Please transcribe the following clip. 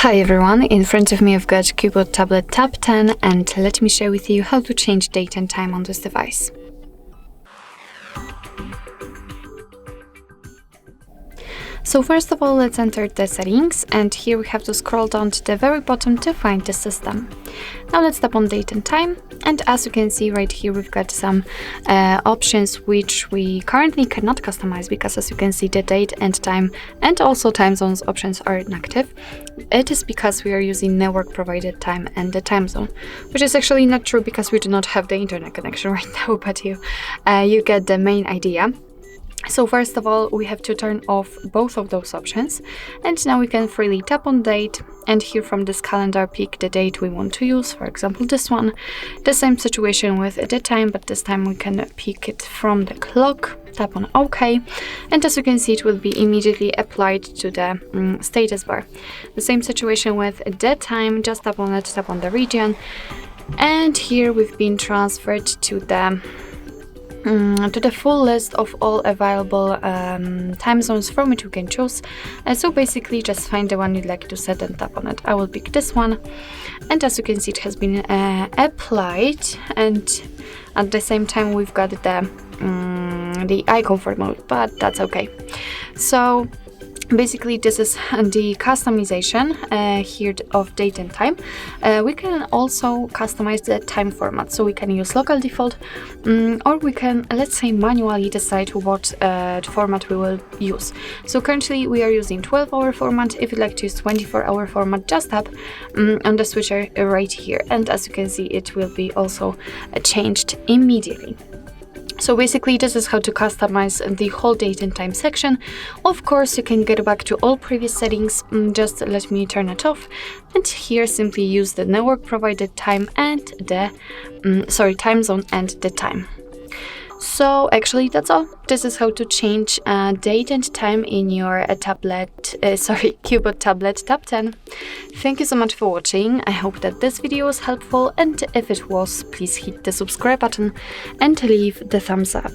Hi everyone, in front of me I've got CUBOT tablet tab 10 and let me share with you how to change date and time on this device. So first of all, let's enter the settings, and here we have to scroll down to the very bottom to find the system. Now let's tap on date and time, and as you can see right here we've got some options which we currently cannot customize because as you can see the date and time and also time zones options are inactive. It is because we are using network provided time and the time zone, which is actually not true because we do not have the internet connection right now, but you get the main idea. So first of all, we have to turn off both of those options, and now we can freely tap on date, and here from this calendar pick the date we want to use, for example this one. The same situation with the time, but this time we can pick it from the clock, tap on OK, and as you can see it will be immediately applied to the status bar. The same situation with the time, just tap on it, tap on the region, and here we've been transferred to the full list of all available time zones from which you can choose. So basically just find the one you'd like to set and tap on it. I will pick this one, and as you can see it has been applied, and at the same time we've got the icon for mode, but that's okay. So basically this is the customization here of date and time. We can also customize the time format, so we can use local default or we can, let's say, manually decide what format we will use. So currently we are using 12-hour format. If you'd like to use 24-hour format, just tap on the switcher right here, and as you can see it will be also changed immediately. So basically this is how to customize the whole date and time section. Of course you can get back to all previous settings, just let me turn it off, and here simply use the network provided time and the time zone and the time. So actually that's all. This is how to change date and time in your CUBOT tablet tab 10. Thank you so much for watching. I hope that this video was helpful, and if it was, please hit the subscribe button and leave the thumbs up.